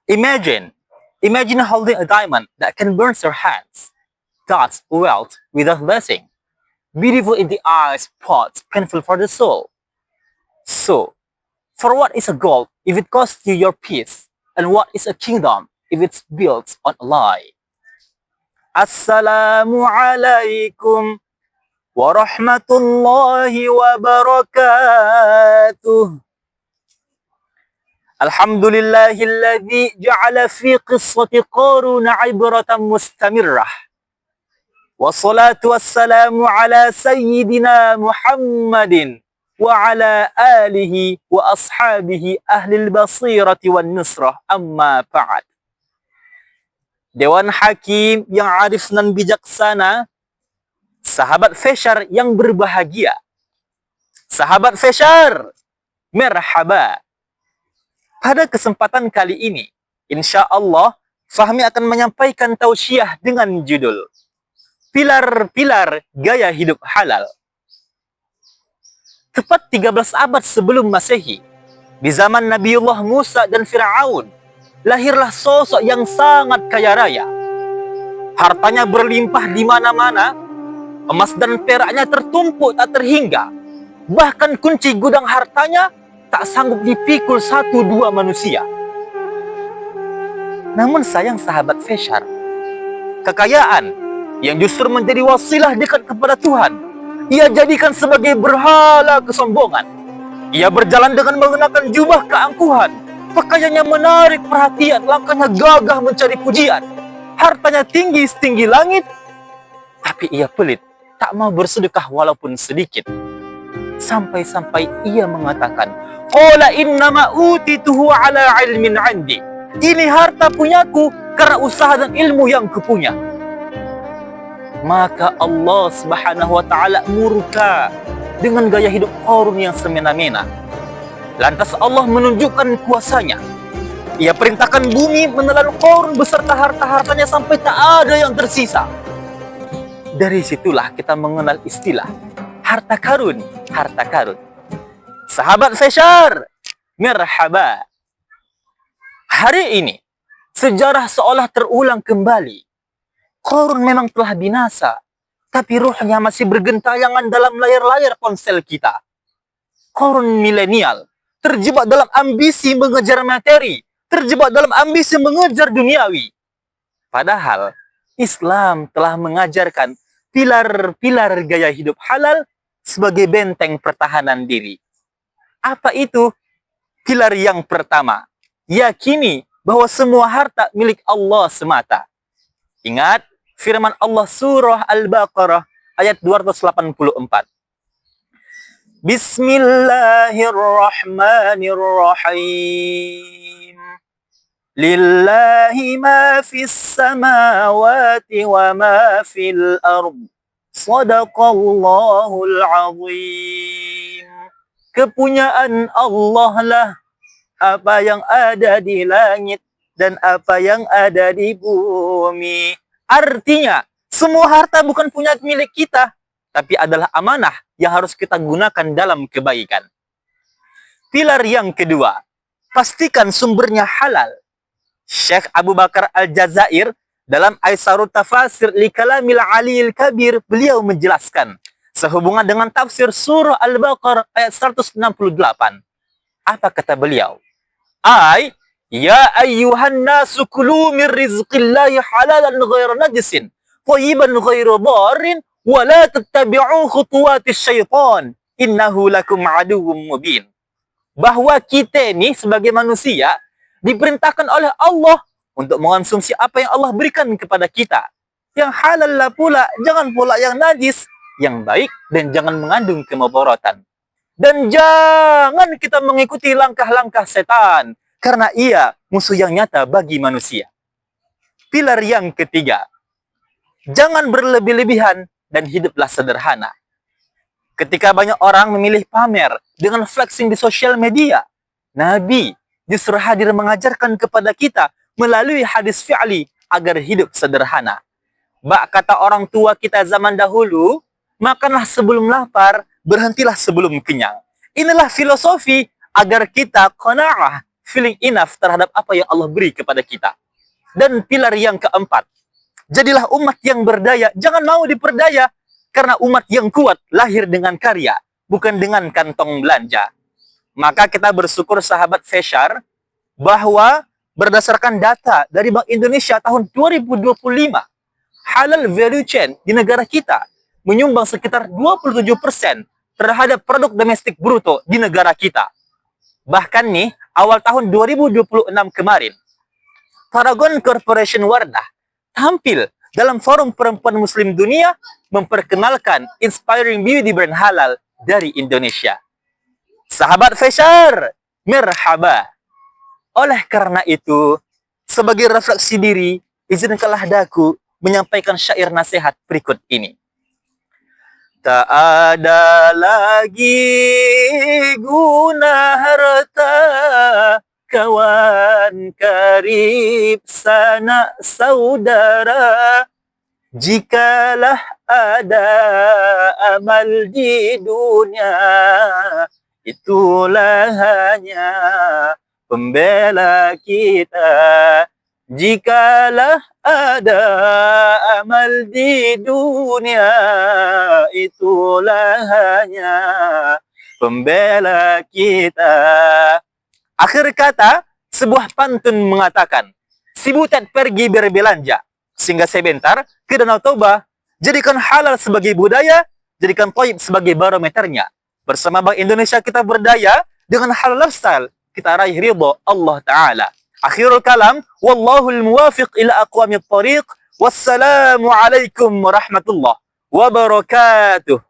Imagine, imagine holding a diamond that can burn your hands. That's wealth without blessing. Beautiful in the eyes, but painful for the soul. So, for what is a gold if it costs you your peace? And what is a kingdom if it's built on a lie? Assalamu alaikum warahmatullahi wabarakatuh. Alhamdulillahilladzi ja'ala fi qissati Qarun 'ibratan mustamirrah. Wassalatu wassalamu ala sayyidina Muhammadin wa ala alihi wa ashabihi ahlil basirati wan nusrah, amma ba'd. Dewan Hakim yang arif dan bijaksana, sahabat Feshar yang berbahagia. Sahabat Feshar, merhaba. Pada kesempatan kali ini, insya Allah, Fahmi akan menyampaikan tausiah dengan judul Pilar-Pilar Gaya Hidup Halal. Tepat 13 abad sebelum Masehi, di zaman Nabiullah Musa dan Fir'aun, lahirlah sosok yang sangat kaya raya. Hartanya berlimpah di mana-mana, emas dan peraknya tertumpuk tak terhingga. Bahkan kunci gudang hartanya tak sanggup dipikul 1-2 manusia. Namun sayang sahabat Feshar, kekayaan yang justru menjadi wasilah dekat kepada Tuhan, ia jadikan sebagai berhala kesombongan. Ia berjalan dengan mengenakan jubah keangkuhan, pakaiannya menarik perhatian, langkahnya gagah mencari pujian. Hartanya tinggi setinggi langit, tapi ia pelit, tak mau bersedekah walaupun sedikit. Sampai-sampai ia mengatakan, qala innama utituhu ala ilmin 'indi. Ini harta punyaku karena usaha dan ilmu yang kupunya. Maka Allah Subhanahu wa taala murka dengan gaya hidup Qarun yang semena-mena. Lantas Allah menunjukkan kuasanya. Ia perintahkan bumi menelan Qarun beserta harta-hartanya sampai tak ada yang tersisa. Dari situlah kita mengenal istilah harta karun, harta karun. Sahabat Feshar, merhaba. Hari ini, sejarah seolah terulang kembali. Qarun memang telah binasa, tapi ruhnya masih bergentayangan dalam layar-layar ponsel kita. Qarun milenial, terjebak dalam ambisi mengejar materi, terjebak dalam ambisi mengejar duniawi. Padahal, Islam telah mengajarkan pilar-pilar gaya hidup halal sebagai benteng pertahanan diri. Apa itu? Pilar yang pertama, yakini bahwa semua harta milik Allah semata. Ingat firman Allah surah Al-Baqarah ayat 284. Bismillahirrahmanirrahim. Lillahi ma fis samawati wa ma fil ard. Sadaqallahul azim. Kepunyaan Allah lah apa yang ada di langit dan apa yang ada di bumi. Artinya, semua harta bukan punya milik kita, tapi adalah amanah yang harus kita gunakan dalam kebaikan. Pilar yang kedua, pastikan sumbernya halal. Syekh Abu Bakar Al-Jazair dalam Aisarut Tafasir li Kalamil Aliyil Kabir, beliau menjelaskan sehubungan dengan tafsir surah Al-Baqarah ayat 168. Apa kata beliau? Ya ayyuhan nasu kulu min rizqillahi halalan ghaira najisin, thayyiban ghaira dharin, wa la tattabi'u khutuwatis syaitan, innahu lakum aduwwum mubin. Bahwa kita ini sebagai manusia diperintahkan oleh Allah untuk mengonsumsi apa yang Allah berikan kepada kita. Yang halal lah pula, jangan pula yang najis, yang baik dan jangan mengandung kemudaratan. Dan jangan kita mengikuti langkah-langkah setan, karena ia musuh yang nyata bagi manusia. Pilar yang ketiga, jangan berlebih-lebihan dan hiduplah sederhana. Ketika banyak orang memilih pamer dengan flexing di sosial media, Nabi justru hadir mengajarkan kepada kita melalui hadis fi'li agar hidup sederhana. Kata orang tua kita zaman dahulu, makanlah sebelum lapar, berhentilah sebelum kenyang. Inilah filosofi agar kita qanaah feeling enough terhadap apa yang Allah beri kepada kita. Dan pilar yang keempat, jadilah umat yang berdaya, jangan mau diperdaya. Karena umat yang kuat lahir dengan karya, bukan dengan kantong belanja. Maka kita bersyukur sahabat Feshar, bahwa berdasarkan data dari Bank Indonesia tahun 2025, halal value chain di negara kita menyumbang sekitar 27% terhadap produk domestik bruto di negara kita. Bahkan nih, awal tahun 2026 kemarin, Paragon Corporation Wardah tampil dalam forum perempuan muslim dunia memperkenalkan inspiring beauty brand halal dari Indonesia. Sahabat Feshar, merhaba. Oleh karena itu, sebagai refleksi diri, izinkanlah daku menyampaikan syair nasihat berikut ini. Tak ada lagi guna harta, kawan karib sanak saudara, jikalah ada amal di dunia, itulah hanya pembela kita. Jikalah ada amal di dunia, itulah hanya pembela kita. Akhir kata, sebuah pantun mengatakan, si butet pergi berbelanja, sehingga sebentar ke Danau Toba, jadikan halal sebagai budaya, jadikan thayyib sebagai barometernya. Bersama Bank Indonesia kita berdaya, dengan halal lifestyle, kita raih ridho Allah Ta'ala. Akhirul kalam, wallahul muwafiq ila aqwamit tariq, wassalamu alaikum warahmatullahi wabarakatuh.